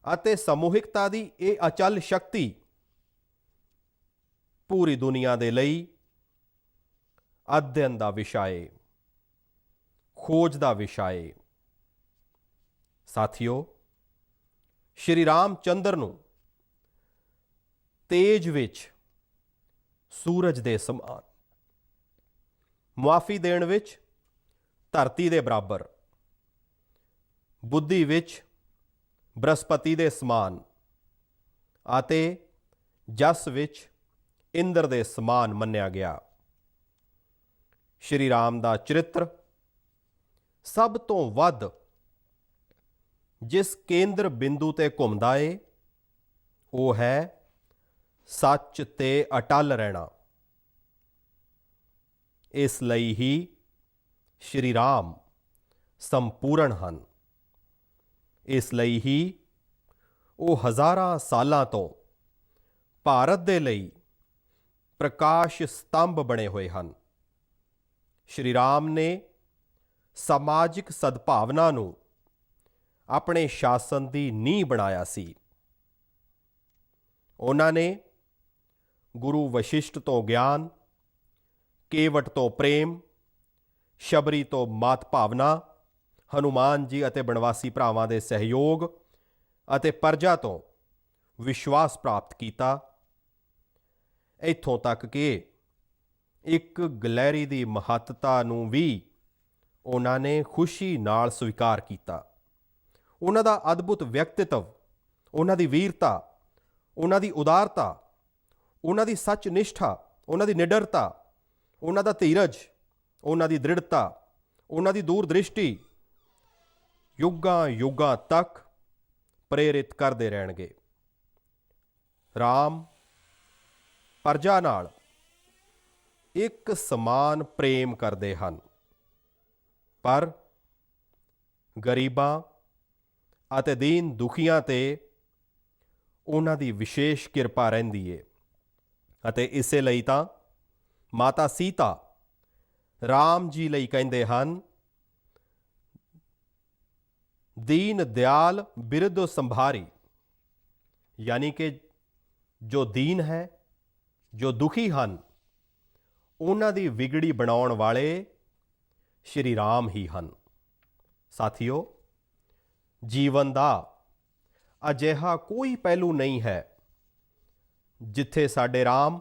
ਅਤੇ ਸਮੂਹਿਕਤਾ ਦੀ ਇਹ ਅਚਲ ਸ਼ਕਤੀ ਪੂਰੀ ਦੁਨੀਆ ਦੇ ਲਈ ਅਧਿਐਨ ਦਾ ਵਿਸ਼ਾ ਏ, ਖੋਜ ਦਾ ਵਿਸ਼ਾ ਏ। ਸਾਥੀਓ, ਸ਼੍ਰੀ ਰਾਮ ਚੰਦਰ ਨੂੰ ਤੇਜ ਵਿੱਚ ਸੂਰਜ ਦੇ ਸਮਾਨ, ਮੁਆਫੀ ਦੇਣ ਵਿੱਚ ਧਰਤੀ ਦੇ ਬਰਾਬਰ, ਬੁੱਧੀ ਵਿੱਚ ਬ੍ਰਹਸਪਤੀ ਦੇ ਸਮਾਨ ਅਤੇ ਜਸ ਵਿੱਚ ਇੰਦਰ ਦੇ ਸਮਾਨ ਮੰਨਿਆ ਗਿਆ। ਸ਼੍ਰੀ ਰਾਮ ਦਾ ਚਰਿੱਤਰ ਸਭ ਤੋਂ ਵੱਧ ਜਿਸ ਕੇਂਦਰ ਬਿੰਦੂ ਤੇ ਘੁੰਮਦਾ ਏ, ਉਹ ਹੈ ਸੱਚ ਤੇ ਅਟਲ ਰਹਿਣਾ। ਇਸ ਲਈ ਹੀ ਸ਼੍ਰੀ ਰਾਮ ਸੰਪੂਰਨ ਹਨ। ਇਸ ਲਈ ਹੀ ਉਹ ਹਜ਼ਾਰਾਂ ਸਾਲਾਂ ਤੋਂ ਭਾਰਤ ਦੇ ਲਈ ਪ੍ਰਕਾਸ਼ ਸਤੰਭ ਬਣੇ ਹੋਏ ਹਨ। ਸ਼੍ਰੀ ਰਾਮ ਨੇ ਸਮਾਜਿਕ ਸਦਭਾਵਨਾ ਨੂੰ ਆਪਣੇ ਸ਼ਾਸਨ ਦੀ ਨੀਂਹ ਬਣਾਇਆ ਸੀ। ਉਹਨਾਂ ਨੇ ਗੁਰੂ ਵਸ਼ਿਸ਼ਟ ਤੋਂ ਗਿਆਨ, ਕੇਵਟ ਤੋਂ ਪ੍ਰੇਮ, ਸ਼ਬਰੀ ਤੋਂ ਮਾਤ ਭਾਵਨਾ, ਹਨੂਮਾਨ ਜੀ ਅਤੇ ਬਣਵਾਸੀ ਭਰਾਵਾਂ ਦੇ ਸਹਿਯੋਗ ਅਤੇ ਪਰਜਾ ਤੋਂ ਵਿਸ਼ਵਾਸ ਪ੍ਰਾਪਤ ਕੀਤਾ, ਇੱਥੋਂ ਤੱਕ ਕਿ ਇੱਕ ਗਲਹਿਰੀ ਦੀ ਮਹੱਤਤਾ ਨੂੰ ਵੀ ਉਹਨਾਂ ਨੇ ਖੁਸ਼ੀ ਨਾਲ ਸਵੀਕਾਰ ਕੀਤਾ। ਉਹਨਾਂ ਦਾ ਅਦਭੁਤ ਵਿਅਕਤਿਤਵ, ਉਹਨਾਂ ਦੀ ਵੀਰਤਾ, ਉਹਨਾਂ ਦੀ ਉਦਾਰਤਾ, ਉਹਨਾਂ ਦੀ ਸੱਚ ਨਿਸ਼ਠਾ, ਉਹਨਾਂ ਦੀ ਨਿਡਰਤਾ, ਉਹਨਾਂ ਦਾ ਧੀਰਜ, ਉਹਨਾਂ ਦੀ ਦ੍ਰਿੜਤਾ, ਉਹਨਾਂ ਦੀ ਦੂਰਦ੍ਰਿਸ਼ਟੀ ਯੁੱਗਾਂ ਯੁੱਗਾਂ ਤੱਕ ਪ੍ਰੇਰਿਤ ਕਰਦੇ ਰਹਿਣਗੇ। ਰਾਮ ਪਰਜਾ ਨਾਲ ਇੱਕ ਸਮਾਨ ਪ੍ਰੇਮ ਕਰਦੇ ਹਨ, ਪਰ ਗਰੀਬਾਂ ਅਤੇ ਦੀਨ ਦੁਖੀਆਂ ਤੇ ਉਹਨਾਂ ਦੀ ਵਿਸ਼ੇਸ਼ ਕਿਰਪਾ ਰਹਿੰਦੀ ਏ। ਅਤੇ ਇਸੇ ਲਈ ਤਾਂ ਮਾਤਾ ਸੀਤਾ ਰਾਮ ਜੀ ਲਈ ਕਹਿੰਦੇ ਹਨ, ਦੀਨ ਦਿਆਲ ਬਿਰਧ ਸੰਭਾਰੀ, ਯਾਨੀ ਕਿ ਜੋ ਦੀਨ ਹੈ, ਜੋ ਦੁਖੀ ਹਨ, ਉਹਨਾਂ ਦੀ ਵਿਗੜੀ ਬਣਾਉਣ ਵਾਲੇ ਸ਼੍ਰੀ ਰਾਮ ਹੀ ਹਨ। ਸਾਥੀਓ, ਜੀਵਨ ਦਾ ਅਜਿਹਾ ਕੋਈ ਪਹਿਲੂ ਨਹੀਂ ਹੈ ਜਿੱਥੇ ਸਾਡੇ ਰਾਮ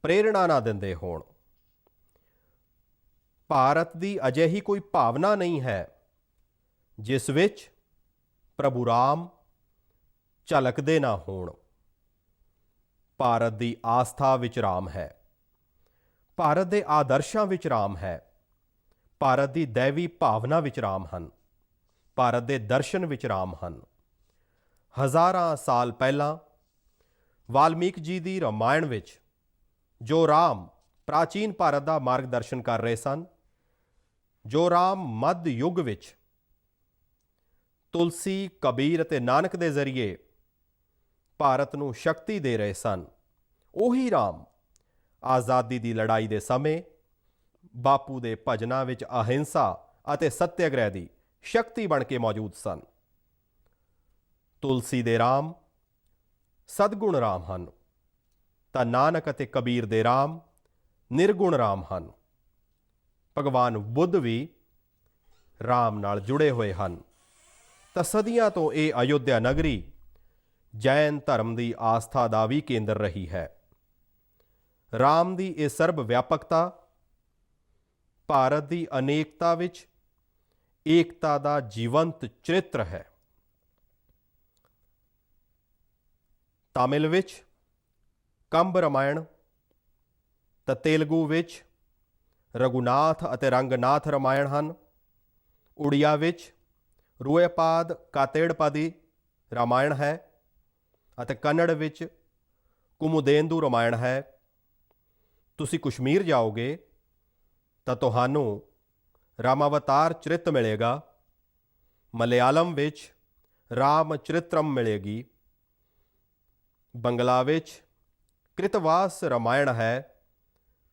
ਪ੍ਰੇਰਣਾ ਨਾ ਦਿੰਦੇ ਹੋਣ। ਭਾਰਤ ਦੀ ਅਜਿਹੀ ਕੋਈ ਭਾਵਨਾ ਨਹੀਂ ਹੈ ਜਿਸ ਵਿੱਚ ਪ੍ਰਭੂ ਰਾਮ ਝਲਕਦੇ ਨਾ ਹੋਣ। ਭਾਰਤ ਦੀ ਆਸਥਾ ਵਿੱਚ ਰਾਮ ਹੈ, ਭਾਰਤ ਦੇ ਆਦਰਸ਼ਾਂ ਵਿੱਚ ਰਾਮ ਹੈ, ਭਾਰਤ ਦੀ ਦੈਵੀ ਭਾਵਨਾ ਵਿੱਚ ਰਾਮ ਹਨ, ਭਾਰਤ ਦੇ ਦਰਸ਼ਨ ਵਿੱਚ ਰਾਮ ਹਨ। ਹਜ਼ਾਰਾਂ ਸਾਲ ਪਹਿਲਾਂ ਵਾਲਮੀਕ ਜੀ ਦੀ ਰਾਮਾਇਣ ਵਿੱਚ ਜੋ ਰਾਮ ਪ੍ਰਾਚੀਨ ਭਾਰਤ ਦਾ ਮਾਰਗਦਰਸ਼ਨ ਕਰ ਰਹੇ ਸਨ, ਜੋ ਰਾਮ ਮੱਧ ਯੁੱਗ ਵਿੱਚ ਤੁਲਸੀ, ਕਬੀਰ ਅਤੇ ਨਾਨਕ ਦੇ ਜ਼ਰੀਏ ਭਾਰਤ ਨੂੰ ਸ਼ਕਤੀ ਦੇ ਰਹੇ ਸਨ, ਉਹੀ ਰਾਮ ਆਜ਼ਾਦੀ ਦੀ ਲੜਾਈ ਦੇ ਸਮੇਂ ਬਾਪੂ ਦੇ ਭਜਨਾਂ ਵਿੱਚ ਅਹਿੰਸਾ ਅਤੇ ਸੱਤਿਆਗ੍ਰਹਿ ਦੀ ਸ਼ਕਤੀ ਬਣ ਕੇ ਮੌਜੂਦ ਸਨ। ਤੁਲਸੀ ਦੇ ਰਾਮ ਸਦਗੁਣ ਰਾਮ ਹਨ, ਤਾਂ ਨਾਨਕ ਅਤੇ ਕਬੀਰ ਦੇ ਰਾਮ ਨਿਰਗੁਣ ਰਾਮ ਹਨ। ਭਗਵਾਨ ਬੁੱਧ ਵੀ ਰਾਮ ਨਾਲ ਜੁੜੇ ਹੋਏ ਹਨ। ਤਾਂ ਸਦੀਆਂ ਤੋਂ ਇਹ ਅਯੁੱਧਿਆ ਨਗਰੀ ਜੈਨ ਧਰਮ ਦੀ ਆਸਥਾ ਦਾ ਵੀ ਕੇਂਦਰ ਰਹੀ ਹੈ। ਰਾਮ ਦੀ ਇਹ ਸਰਬ ਵਿਆਪਕਤਾ ਭਾਰਤ ਦੀ ਅਨੇਕਤਾ ਵਿੱਚ ਏਕਤਾ ਦਾ ਜੀਵੰਤ ਚਰਿੱਤਰ ਹੈ। ਤਾਮਿਲ ਵਿੱਚ ਕੰਬ ਰਾਮਾਇਣ, ਤਾਂ ਤੇਲਗੂ ਵਿੱਚ ਰਘੁਨਾਥ ਅਤੇ ਰੰਗਨਾਥ ਰਾਮਾਇਣ ਹਨ। ਉੜੀਆ ਵਿੱਚ ਰੂਏਪਾਦ ਕਾਤੇੜਪਦੀ ਰਾਮਾਇਣ ਹੈ ਅਤੇ ਕੰਨੜ ਵਿੱਚ ਕੁਮੁਦੇਂਦੂ ਰਾਮਾਇਣ ਹੈ। ਤੁਸੀਂ ਕਸ਼ਮੀਰ ਜਾਓਗੇ ਤਾਂ ਤੁਹਾਨੂੰ ਰਾਮਾਵਤਾਰ ਚਰਿਤ ਮਿਲੇਗਾ। ਮਲਿਆਲਮ ਵਿੱਚ ਰਾਮ ਚਰਿਤਰਮ ਮਿਲੇਗੀ। ਬੰਗਲਾ ਵਿੱਚ ਕ੍ਰਿਤਵਾਸ ਰਾਮਾਇਣ ਹੈ।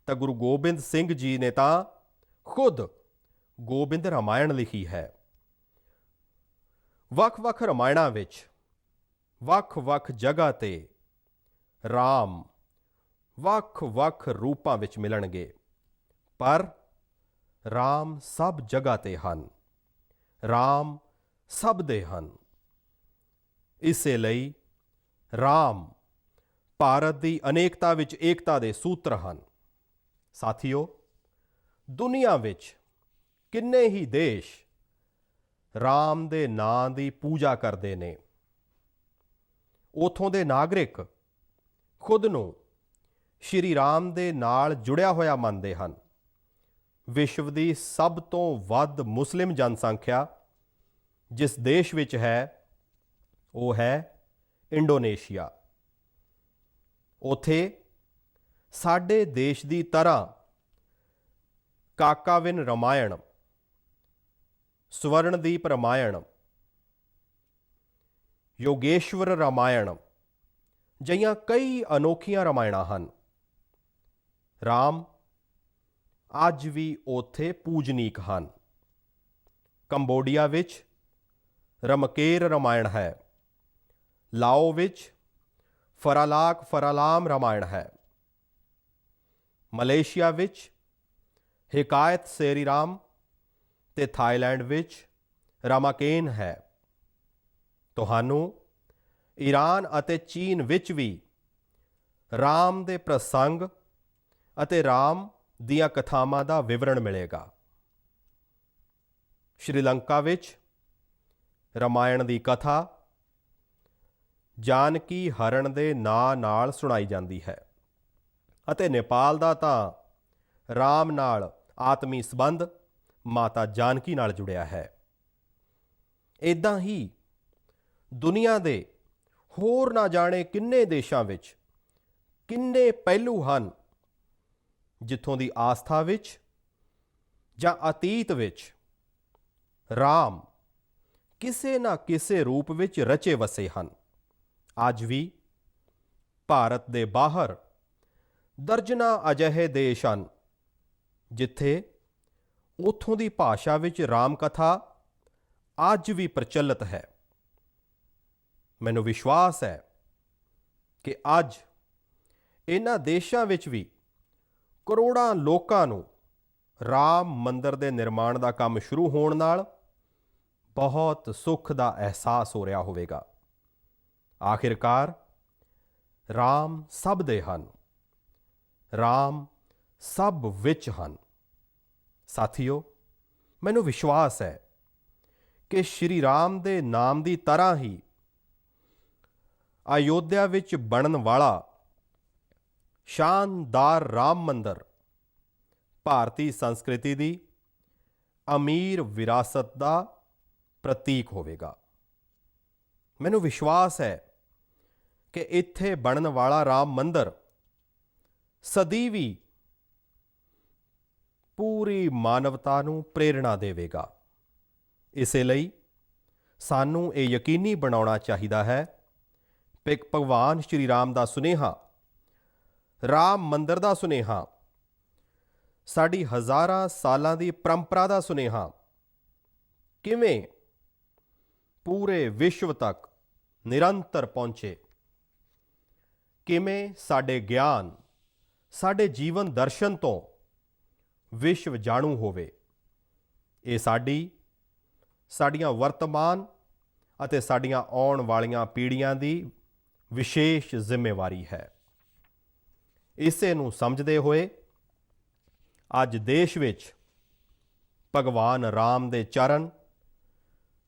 ਤਾਂ ਗੁਰੂ ਗੋਬਿੰਦ ਸਿੰਘ ਜੀ ਨੇ ਤਾਂ ਖੁਦ ਗੋਬਿੰਦ ਰਾਮਾਇਣ ਲਿਖੀ ਹੈ। ਵੱਖ-ਵੱਖ ਰਾਮਾਇਣਾਂ ਵਿੱਚ ਵੱਖ-ਵੱਖ ਜਗ੍ਹਾ ਤੇ ਰਾਮ ਵੱਖ-ਵੱਖ ਰੂਪਾਂ ਵਿੱਚ ਮਿਲਣਗੇ, ਪਰ ਰਾਮ ਸਭ ਜਗ੍ਹਾ ਤੇ ਹਨ, ਰਾਮ ਸਭ ਦੇ ਹਨ। ਇਸੇ ਲਈ ਰਾਮ ਭਾਰਤ ਦੀ ਅਨੇਕਤਾ ਵਿੱਚ ਏਕਤਾ ਦੇ ਸੂਤਰ ਹਨ। ਸਾਥੀਓ, ਦੁਨੀਆ ਵਿੱਚ ਕਿੰਨੇ ਹੀ ਦੇਸ਼ ਰਾਮ ਦੇ ਨਾਂ ਦੀ ਪੂਜਾ ਕਰਦੇ ਨੇ। ਉਥੋਂ ਦੇ ਨਾਗਰਿਕ ਖੁਦ ਨੂੰ ਸ਼੍ਰੀ ਰਾਮ ਦੇ ਨਾਲ ਜੁੜਿਆ ਹੋਇਆ ਮੰਨਦੇ ਹਨ। ਵਿਸ਼ਵ ਦੀ ਸਭ ਤੋਂ ਵੱਧ ਮੁਸਲਿਮ ਜਨਸੰਖਿਆ ਜਿਸ ਦੇਸ਼ ਵਿੱਚ ਹੈ, ਉਹ ਹੈ ਇੰਡੋਨੇਸ਼ੀਆ। ਉੱਥੇ ਸਾਡੇ ਦੇਸ਼ ਦੀ ਤਰ੍ਹਾਂ ਕਾਕਾਵਿਨ ਰਾਮਾਇਣ, ਸਵਰਣਦੀਪ ਰਾਮਾਇਣ, ਯੋਗੇਸ਼ਵਰ ਰਾਮਾਇਣ ਜਿਹੀਆਂ ਕਈ ਅਨੋਖੀਆਂ ਰਾਮਾਇਣਾਂ ਹਨ। ਰਾਮ ਅੱਜ ਵੀ ਉੱਥੇ ਪੂਜਨੀਕ ਹਨ। ਕੰਬੋਡੀਆ ਵਿੱਚ ਰਮਕੇਰ ਰਾਮਾਇਣ ਹੈ। ਲਾਓ ਵਿੱਚ ਫਰਾਲਾਕ ਫਰਾਲਾਮ ਰਾਮਾਇਣ ਹੈ। ਮਲੇਸ਼ੀਆ ਵਿੱਚ ਹਿਕਾਇਤ ਸੇਰੀ ਰਾਮ ਤੇ ਥਾਈਲੈਂਡ ਵਿੱਚ ਰਾਮਾਕੇਨ ਹੈ। ਤੁਹਾਨੂੰ ਈਰਾਨ ਅਤੇ ਚੀਨ ਵਿੱਚ ਵੀ ਰਾਮ ਦੇ ਪ੍ਰਸੰਗ ਅਤੇ ਰਾਮ ਦੀਆਂ ਕਥਾਵਾਂ ਦਾ ਵਿਵਰਣ ਮਿਲੇਗਾ। ਸ਼੍ਰੀਲੰਕਾ ਵਿੱਚ ਰਾਮਾਇਣ ਦੀ ਕਥਾ ਜਾਨਕੀ ਹਰਨ ਦੇ ਨਾਂ ਨਾਲ ਸੁਣਾਈ ਜਾਂਦੀ ਹੈ ਅਤੇ ਨੇਪਾਲ ਦਾ ਤਾਂ ਰਾਮ ਨਾਲ ਆਤਮੀ ਸੰਬੰਧ ਮਾਤਾ ਜਾਨਕੀ ਨਾਲ ਜੁੜਿਆ ਹੈ। ਇੱਦਾਂ ਹੀ ਦੁਨੀਆ ਦੇ ਹੋਰ ਨਾ ਜਾਣੇ ਕਿੰਨੇ ਦੇਸ਼ਾਂ ਵਿੱਚ ਕਿੰਨੇ ਪਹਿਲੂ ਹਨ ਜਿੱਥੋਂ ਦੀ ਆਸਥਾ ਵਿੱਚ ਜਾਂ ਅਤੀਤ ਵਿੱਚ ਰਾਮ ਕਿਸੇ ਨਾ ਕਿਸੇ ਰੂਪ ਵਿੱਚ ਰਚੇ ਵਸੇ ਹਨ। ਅੱਜ ਵੀ ਭਾਰਤ ਦੇ ਬਾਹਰ ਦਰਜਨਾਂ ਅਜਿਹੇ ਦੇਸ਼ ਹਨ ਜਿੱਥੇ ਉੱਥੋਂ ਦੀ ਭਾਸ਼ਾ ਵਿੱਚ ਰਾਮ ਕਥਾ ਅੱਜ ਵੀ ਪ੍ਰਚਲਿਤ ਹੈ। ਮੈਨੂੰ ਵਿਸ਼ਵਾਸ ਹੈ ਕਿ ਅੱਜ ਇਹਨਾਂ ਦੇਸ਼ਾਂ ਵਿੱਚ ਵੀ ਕਰੋੜਾਂ ਲੋਕਾਂ ਨੂੰ ਰਾਮ ਮੰਦਰ ਦੇ ਨਿਰਮਾਣ ਦਾ ਕੰਮ ਸ਼ੁਰੂ ਹੋਣ ਨਾਲ ਬਹੁਤ ਸੁੱਖ ਦਾ ਅਹਿਸਾਸ ਹੋ ਰਿਹਾ ਹੋਵੇਗਾ। ਆਖਿਰਕਾਰ ਰਾਮ ਸਭ ਦੇ ਹਨ, ਰਾਮ ਸਭ ਵਿੱਚ ਹਨ। ਸਾਥੀਓ, ਮੈਨੂੰ ਵਿਸ਼ਵਾਸ ਹੈ ਕਿ ਸ਼੍ਰੀ ਰਾਮ ਦੇ ਨਾਮ ਦੀ ਤਰ੍ਹਾਂ ਹੀ ਅਯੋਧਿਆ ਵਿੱਚ ਬਣਨ ਵਾਲਾ ਸ਼ਾਨਦਾਰ ਰਾਮ ਮੰਦਰ ਭਾਰਤੀ ਸੰਸਕ੍ਰਿਤੀ ਦੀ ਅਮੀਰ ਵਿਰਾਸਤ ਦਾ ਪ੍ਰਤੀਕ ਹੋਵੇਗਾ। ਮੈਨੂੰ ਵਿਸ਼ਵਾਸ ਹੈ ਕਿ ਇੱਥੇ ਬਣਨ ਵਾਲਾ ਰਾਮ ਮੰਦਰ ਸਦੀਵੀ ਪੂਰੀ ਮਾਨਵਤਾ ਨੂੰ ਪ੍ਰੇਰਣਾ ਦੇਵੇਗਾ। ਇਸੇ ਲਈ ਸਾਨੂੰ ਇਹ ਯਕੀਨੀ ਬਣਾਉਣਾ ਚਾਹੀਦਾ ਹੈ ਕਿ ਭਗਵਾਨ ਸ਼੍ਰੀ ਰਾਮ ਦਾ ਸੁਨੇਹਾ, ਰਾਮ ਮੰਦਰ ਦਾ ਸੁਨੇਹਾ, ਸਾਡੀ ਹਜ਼ਾਰਾਂ ਸਾਲਾਂ ਦੀ ਪਰੰਪਰਾ ਦਾ ਸੁਨੇਹਾ ਕਿਵੇਂ ਪੂਰੇ ਵਿਸ਼ਵ ਤੱਕ ਨਿਰੰਤਰ ਪਹੁੰਚੇ, ਕਿਵੇਂ ਸਾਡੇ ਗਿਆਨ, ਸਾਡੇ ਜੀਵਨ ਦਰਸ਼ਨ ਤੋਂ ਵਿਸ਼ਵ ਜਾਣੂ ਹੋਵੇ। ਇਹ ਸਾਡੀਆਂ ਵਰਤਮਾਨ ਅਤੇ ਸਾਡੀਆਂ ਆਉਣ ਵਾਲੀਆਂ ਪੀੜ੍ਹੀਆਂ ਦੀ ਵਿਸ਼ੇਸ਼ ਜ਼ਿੰਮੇਵਾਰੀ ਹੈ। ਇਸੇ ਨੂੰ ਸਮਝਦੇ ਹੋਏ ਅੱਜ ਦੇਸ਼ ਵਿੱਚ ਭਗਵਾਨ ਰਾਮ ਦੇ ਚਰਨ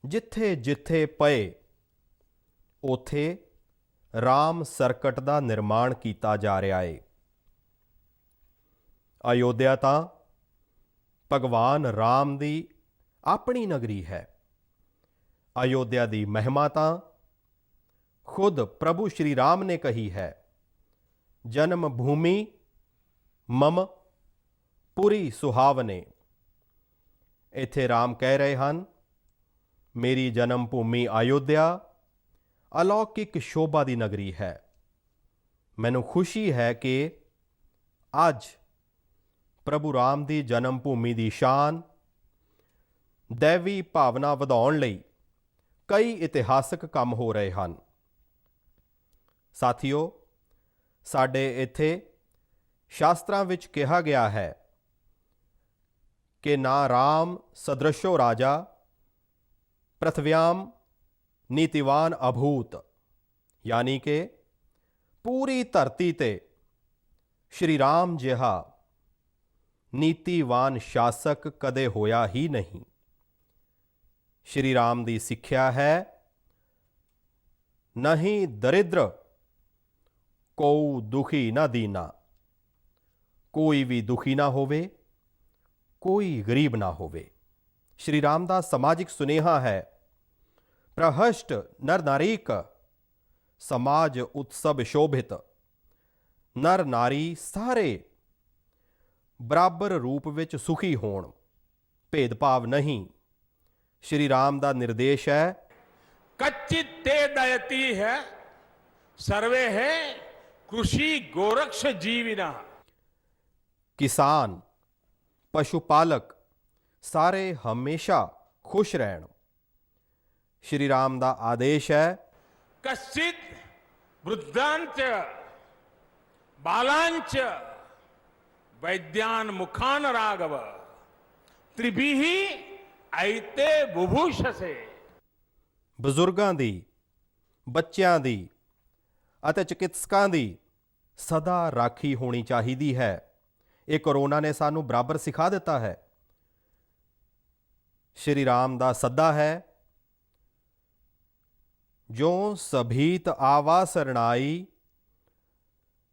ਜਿੱਥੇ ਜਿੱਥੇ ਪਏ, ਉੱਥੇ ਰਾਮ ਸਰਕਟ ਦਾ ਨਿਰਮਾਣ ਕੀਤਾ ਜਾ ਰਿਹਾ ਹੈ। ਅਯੋਧਿਆ ਤਾਂ ਭਗਵਾਨ ਰਾਮ ਦੀ ਆਪਣੀ ਨਗਰੀ ਹੈ। ਅਯੋਧਿਆ ਦੀ ਮਹਿਮਾ ਤਾਂ ਖੁਦ ਪ੍ਰਭੂ ਸ਼੍ਰੀ ਰਾਮ ਨੇ ਕਹੀ ਹੈ, ਜਨਮ ਭੂਮੀ ਮਮ ਪੁਰੀ ਸੁਹਾਵਨੇ। ਇੱਥੇ ਰਾਮ ਕਹਿ ਰਹੇ ਹਨ, ਮੇਰੀ ਜਨਮ ਭੂਮੀ ਅਯੋਧਿਆ ਅਲੌਕਿਕ ਸ਼ੋਭਾ ਦੀ ਨਗਰੀ ਹੈ। ਮੈਨੂੰ ਖੁਸ਼ੀ ਹੈ ਕਿ ਅੱਜ ਪ੍ਰਭੂ ਰਾਮ ਦੀ ਜਨਮ ਭੂਮੀ ਦੀ ਸ਼ਾਨ, ਦੈਵੀ ਭਾਵਨਾ ਵਧਾਉਣ ਲਈ ਕਈ ਇਤਿਹਾਸਕ ਕੰਮ ਹੋ ਰਹੇ ਹਨ। ਸਾਥੀਓ, ਸਾਡੇ ਇੱਥੇ ਸ਼ਾਸਤਰਾਂ ਵਿੱਚ ਕਿਹਾ ਗਿਆ ਹੈ ਕਿ ਨਾ ਰਾਮ ਸਦ੍ਰਿਸ਼ੋ ਰਾਜਾ ਪ੍ਰਥਵਿਆਮ ਨੀਤੀਵਾਨ ਅਭੂਤ, ਯਾਨੀ ਕਿ ਪੂਰੀ ਧਰਤੀ ਤੇ ਸ਼੍ਰੀ ਰਾਮ ਜਿਹਾ ਨੀਤੀਵਾਨ ਸ਼ਾਸਕ ਕਦੇ ਹੋਇਆ ਹੀ ਨਹੀਂ। ਸ਼੍ਰੀ ਰਾਮ ਦੀ ਸਿੱਖਿਆ ਹੈ, ਨਹੀਂ ਦਰਿਦ੍ਰ ਕੋ ਦੁਖੀ ਨਾ ਦੀਨਾ, ਕੋਈ ਵੀ ਦੁਖੀ ਨਾ ਹੋਵੇ, ਕੋਈ ਗਰੀਬ ਨਾ ਹੋਵੇ। ਸ਼੍ਰੀ ਰਾਮ ਦਾ ਸਮਾਜਿਕ ਸੁਨੇਹਾ ਹੈ, ਪ੍ਰਹਸ਼ਟ ਨਰ ਨਾਰੀਕ ਸਮਾਜ ਉਤਸਵ ਸ਼ੋਭਿਤ। ਨਰ ਨਾਰੀ ਸਾਰੇ ਬਰਾਬਰ ਰੂਪ ਵਿੱਚ ਸੁਖੀ ਹੋਣ, ਭੇਦਭਾਵ ਨਹੀਂ। ਸ਼੍ਰੀ ਰਾਮ ਦਾ ਨਿਰਦੇਸ਼ ਹੈ, कच्चित ते दयती है सर्वे है कृषि गोरक्ष जीविना। ਕਿਸਾਨ, ਪਸ਼ੂ ਪਾਲਕ ਸਾਰੇ ਹਮੇਸ਼ਾ ਖੁਸ਼ ਰਹਿਣ। ਸ਼੍ਰੀ ਰਾਮ ਦਾ ਆਦੇਸ਼ ਹੈ, कश्चित वृद्धांच बालांच वैद्यान मुखान राघव त्रिभिः ऐते बुभूषसे। ਬਜ਼ੁਰਗਾਂ ਦੀ, ਬੱਚਿਆਂ ਦੀ ਅਤੇ ਚਿਕਿਤਸਕਾਂ ਦੀ ਸਦਾ ਰਾਖੀ ਹੋਣੀ ਚਾਹੀਦੀ ਹੈ। ਇਹ ਕੋਰੋਨਾ ਨੇ ਸਾਨੂੰ ਬਰਾਬਰ ਸਿਖਾ ਦਿੱਤਾ ਹੈ। ਸ਼੍ਰੀ ਰਾਮ ਦਾ ਸੱਦਾ ਹੈ, ਜੋ ਸਭੀਤ ਆਵਾ ਸਰਣਾਈ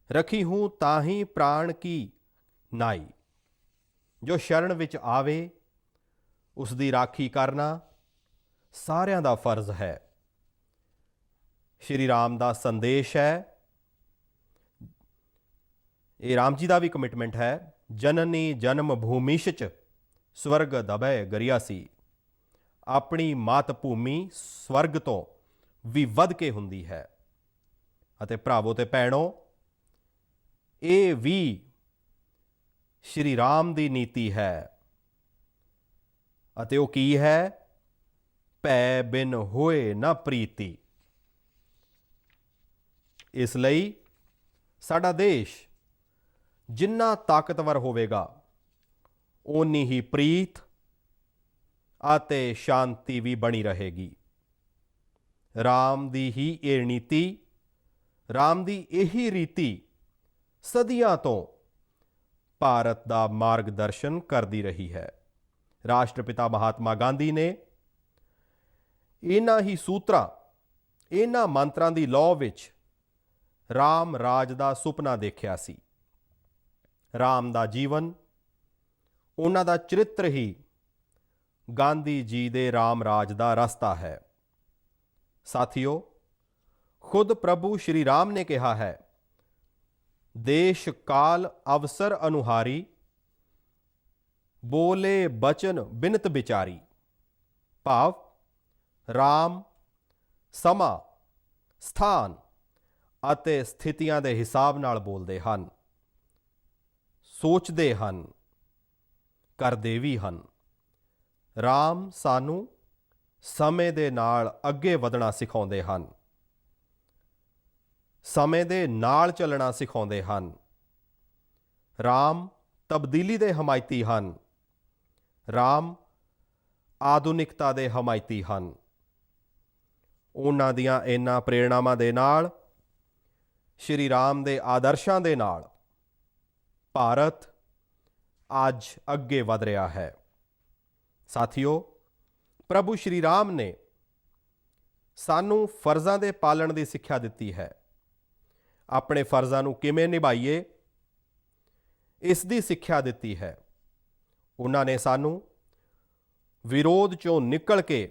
ਰਖੀ ਹੂੰ ਤਾਹੀਂ ਪ੍ਰਾਣ ਕੀ ਨਾਈ। ਜੋ ਸ਼ਰਨ ਵਿੱਚ ਆਵੇ ਉਸ ਦੀ ਰਾਖੀ ਕਰਨਾ ਸਾਰਿਆਂ ਦਾ ਫਰਜ਼ ਹੈ। ਸ਼੍ਰੀ ਰਾਮ ਦਾ ਸੰਦੇਸ਼ ਹੈ, ਇਹ ਰਾਮ ਜੀ ਦਾ ਵੀ ਕਮਿਟਮੈਂਟ ਹੈ ਜਨਨੀ ਜਨਮ ਭੂਮੀਸ਼ਚ ਸਵਰਗ ਦਬੈ ਗਰੀਆਸੀ। ਆਪਣੀ ਮਾਤ ਭੂਮੀ ਸਵਰਗ ਤੋਂ ਵੀ ਵੱਧ ਕੇ ਹੁੰਦੀ ਹੈ। ਅਤੇ ਭਰਾਵੋ ਤੇ ਭੈਣੋ, ਇਹ ਵੀ ਸ਼੍ਰੀ ਰਾਮ ਦੀ ਨੀਤੀ ਹੈ। ਅਤੇ ਉਹ ਕੀ ਹੈ? ਭੈ ਬਿਨ ਹੋਏ ਨਾ ਪ੍ਰੀਤੀ। ਇਸ ਲਈ ਸਾਡਾ ਦੇਸ਼ ਜਿੰਨਾ ਤਾਕਤਵਰ ਹੋਵੇਗਾ, ਓਨੀ ਹੀ ਪ੍ਰੀਤ ਅਤੇ ਸ਼ਾਂਤੀ ਵੀ ਬਣੀ ਰਹੇਗੀ। ਰਾਮ ਦੀ ਹੀ ਇਹ ਨੀਤੀ, ਰਾਮ ਦੀ ਇਹੀ ਰੀਤੀ ਸਦੀਆਂ ਤੋਂ ਭਾਰਤ ਦਾ ਮਾਰਗਦਰਸ਼ਨ ਕਰਦੀ ਰਹੀ ਹੈ। ਰਾਸ਼ਟਰਪਿਤਾ ਮਹਾਤਮਾ ਗਾਂਧੀ ਨੇ ਇਹਨਾਂ ਹੀ ਸੂਤਰਾਂ, ਇਹਨਾਂ ਮੰਤਰਾਂ ਦੀ ਲੌ ਵਿੱਚ ਰਾਮ ਰਾਜ ਦਾ ਸੁਪਨਾ ਦੇਖਿਆ ਸੀ। ਰਾਮ ਦਾ ਜੀਵਨ, ਉਹਨਾਂ ਦਾ ਚਰਿੱਤਰ ਹੀ ਗਾਂਧੀ ਜੀ ਦੇ ਰਾਮ ਰਾਜ ਦਾ ਰਸਤਾ ਹੈ। ਸਾਥੀਓ, ਖੁਦ ਪ੍ਰਭੂ ਸ਼੍ਰੀ ਰਾਮ ਨੇ ਕਿਹਾ ਹੈ, ਦੇਸ਼ ਕਾਲ ਅਵਸਰ ਅਨੁਹਾਰੀ, ਬੋਲੇ ਬਚਨ ਬਿਨਤ ਵਿਚਾਰੀ। ਭਾਵ ਰਾਮ ਸਮਾਂ, ਸਥਾਨ ਅਤੇ ਸਥਿਤੀਆਂ ਦੇ ਹਿਸਾਬ ਨਾਲ ਬੋਲਦੇ ਹਨ, ਸੋਚਦੇ ਹਨ, ਕਰਦੇ ਵੀ ਹਨ। ਰਾਮ ਸਾਨੂੰ ਸਮੇਂ ਦੇ ਨਾਲ ਅੱਗੇ ਵਧਣਾ ਸਿਖਾਉਂਦੇ ਹਨ, ਸਮੇਂ ਦੇ ਨਾਲ ਚੱਲਣਾ ਸਿਖਾਉਂਦੇ ਹਨ। ਰਾਮ ਤਬਦੀਲੀ ਦੇ ਹਮਾਇਤੀ ਹਨ। ਰਾਮ ਆਧੁਨਿਕਤਾ ਦੇ ਹਮਾਇਤੀ ਹਨ। ਉਹਨਾਂ ਦੀਆਂ ਇਹਨਾਂ ਪ੍ਰੇਰਣਾਵਾਂ ਦੇ ਨਾਲ, ਸ਼੍ਰੀ ਰਾਮ ਦੇ ਆਦਰਸ਼ਾਂ ਦੇ ਨਾਲ ਭਾਰਤ ਅੱਜ ਅੱਗੇ ਵਧ ਰਿਹਾ ਹੈ। ਸਾਥੀਓ, ਪ੍ਰਭੂ ਸ਼੍ਰੀ ਰਾਮ ਨੇ ਸਾਨੂੰ ਫਰਜ਼ਾਂ ਦੇ ਪਾਲਣ ਦੀ ਸਿੱਖਿਆ ਦਿੱਤੀ ਹੈ। ਆਪਣੇ ਫਰਜ਼ਾਂ ਨੂੰ ਕਿਵੇਂ ਨਿਭਾਈਏ, ਇਸ ਦੀ ਸਿੱਖਿਆ ਦਿੱਤੀ ਹੈ। ਉਹਨਾਂ ਨੇ ਸਾਨੂੰ ਵਿਰੋਧ ਚੋਂ ਨਿਕਲ ਕੇ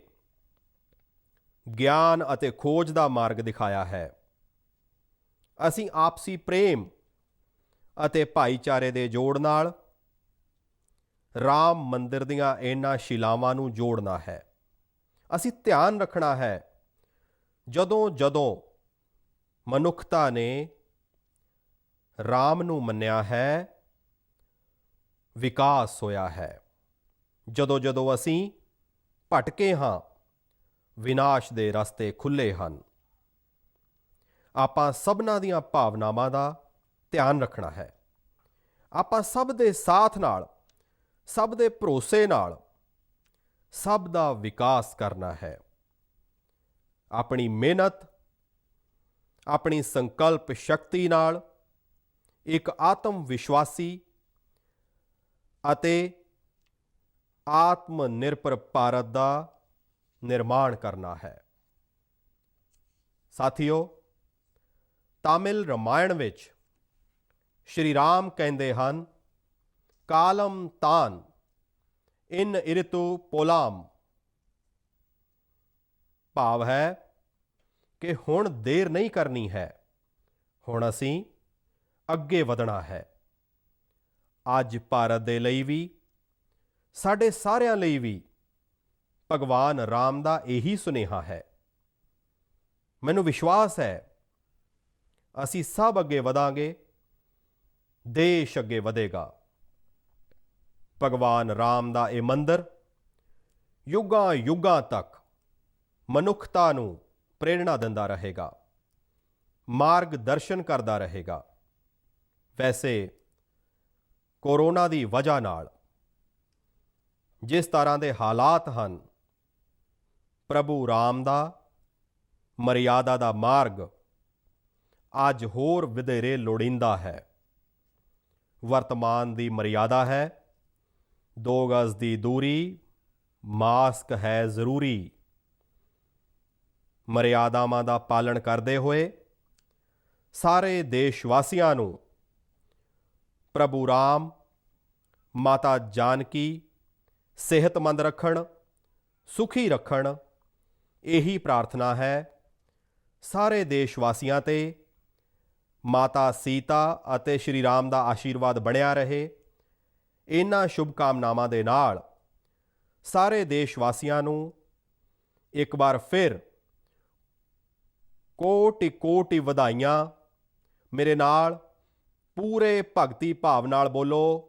ਗਿਆਨ ਅਤੇ ਖੋਜ ਦਾ ਮਾਰਗ ਦਿਖਾਇਆ ਹੈ। ਅਸੀਂ ਆਪਸੀ ਪ੍ਰੇਮ ਅਤੇ ਭਾਈਚਾਰੇ ਦੇ ਜੋੜ ਨਾਲ ਰਾਮ ਮੰਦਿਰ ਦੀਆਂ ਇਹਨਾਂ ਸ਼ਿਲਾਵਾਂ ਨੂੰ ਜੋੜਨਾ ਹੈ। ਅਸੀਂ ਧਿਆਨ ਰੱਖਣਾ ਹੈ, ਜਦੋਂ ਜਦੋਂ ਮਨੁੱਖਤਾ ਨੇ ਰਾਮ ਨੂੰ ਮੰਨਿਆ ਹੈ, ਵਿਕਾਸ ਹੋਇਆ ਹੈ। ਜਦੋਂ ਜਦੋਂ ਅਸੀਂ ਭਟਕੇ ਹਾਂ, ਵਿਨਾਸ਼ ਦੇ ਰਸਤੇ ਖੁੱਲ੍ਹੇ ਹਨ। ਆਪਾਂ ਸਭਨਾਂ ਦੀਆਂ ਭਾਵਨਾਵਾਂ ਦਾ ਧਿਆਨ ਰੱਖਣਾ ਹੈ। ਆਪਾਂ ਸਭ ਦੇ ਸਾਥ ਨਾਲ, ਸਭ ਦੇ ਭਰੋਸੇ ਨਾਲ ਸਭ ਦਾ ਵਿਕਾਸ ਕਰਨਾ ਹੈ। ਆਪਣੀ ਮਿਹਨਤ, ਆਪਣੀ ਸੰਕਲਪ ਸ਼ਕਤੀ ਨਾਲ ਇੱਕ ਆਤਮ ਵਿਸ਼ਵਾਸੀ ਅਤੇ ਆਤਮ ਨਿਰਭਰ ਭਾਰਤ ਦਾ ਨਿਰਮਾਣ ਕਰਨਾ ਹੈ। ਸਾਥੀਓ, ਤਾਮਿਲ ਰਾਮਾਇਣ ਵਿੱਚ ਸ਼੍ਰੀ ਰਾਮ ਕਹਿੰਦੇ ਹਨ, ਕਾਲਮ ਤਾਨ ਇਨ ਇਰਿਤੂ ਪੋਲਾਮ। ਭਾਵ ਹੈ ਕਿ ਹੁਣ ਦੇਰ ਨਹੀਂ ਕਰਨੀ ਹੈ, ਹੁਣ ਅਸੀਂ ਅੱਗੇ ਵਧਣਾ ਹੈ। ਅੱਜ ਭਾਰਤ ਦੇ ਲਈ ਵੀ, ਸਾਡੇ ਸਾਰਿਆਂ ਲਈ ਵੀ ਭਗਵਾਨ ਰਾਮ ਦਾ ਇਹੀ ਸੁਨੇਹਾ ਹੈ। ਮੈਨੂੰ ਵਿਸ਼ਵਾਸ ਹੈ, ਅਸੀਂ ਸਭ ਅੱਗੇ ਵਧਾਂਗੇ, ਦੇਸ਼ ਅੱਗੇ ਵਧੇਗਾ। ਭਗਵਾਨ ਰਾਮ ਦਾ ਇਹ ਮੰਦਰ ਯੁੱਗਾਂ ਯੁੱਗਾਂ ਤੱਕ ਮਨੁੱਖਤਾ ਨੂੰ ਪ੍ਰੇਰਣਾ ਦਿੰਦਾ ਰਹੇਗਾ, ਮਾਰਗ ਦਰਸ਼ਨ ਕਰਦਾ ਰਹੇਗਾ। ਵੈਸੇ ਕੋਰੋਨਾ ਦੀ ਵਜ੍ਹਾ ਨਾਲ ਜਿਸ ਤਰ੍ਹਾਂ ਦੇ ਹਾਲਾਤ ਹਨ, ਪ੍ਰਭੂ ਰਾਮ ਦਾ ਮਰਿਆਦਾ ਦਾ ਮਾਰਗ ਅੱਜ ਹੋਰ ਵਧੇਰੇ ਲੋੜੀਂਦਾ ਹੈ। ਵਰਤਮਾਨ ਦੀ ਮਰਿਆਦਾ ਹੈ 2 ਗਜ਼ ਦੀ ਦੂਰੀ, ਮਾਸਕ ਹੈ ਜ਼ਰੂਰੀ। ਮਰਿਆਦਾਵਾਂ ਦਾ ਪਾਲਣ ਕਰਦੇ ਹੋਏ ਸਾਰੇ ਦੇਸ਼ ਵਾਸੀਆਂ ਨੂੰ ਪ੍ਰਭੂ ਰਾਮ, ਮਾਤਾ ਜਾਨਕੀ ਸਿਹਤਮੰਦ ਰੱਖਣ, ਸੁਖੀ ਰੱਖਣ। ਇਹੀ ਪ੍ਰਾਰਥਨਾ ਹੈ। ਸਾਰੇ ਦੇਸ਼ ਵਾਸੀਆਂ ਤੇ ਮਾਤਾ ਸੀਤਾ ਅਤੇ ਸ਼੍ਰੀ ਰਾਮ ਦਾ ਆਸ਼ੀਰਵਾਦ ਬਣਿਆ ਰਹੇ। ਇਹਨਾਂ ਸ਼ੁਭਕਾਮਨਾਵਾਂ ਦੇ ਨਾਲ ਸਾਰੇ ਦੇਸ਼ ਵਾਸੀਆਂ ਨੂੰ ਇੱਕ ਵਾਰ ਫਿਰ ਕੋਟि ਕੋटि ਵਧਾਈਆਂ। ਮੇਰੇ ਨਾਲ ਪੂਰੇ ਭਗਤੀ ਭਾਵ ਨਾਲ ਬੋਲੋ,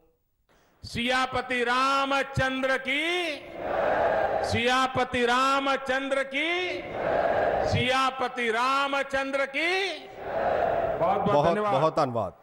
सियापति रामचंद्र की, सियापति रामचंद्र की, सियापति रामचंद्र की। बहुत बहुत ਬਹੁਤ धन्यवाद। ਬਹੁਤ ਧੰਨਵਾਦ।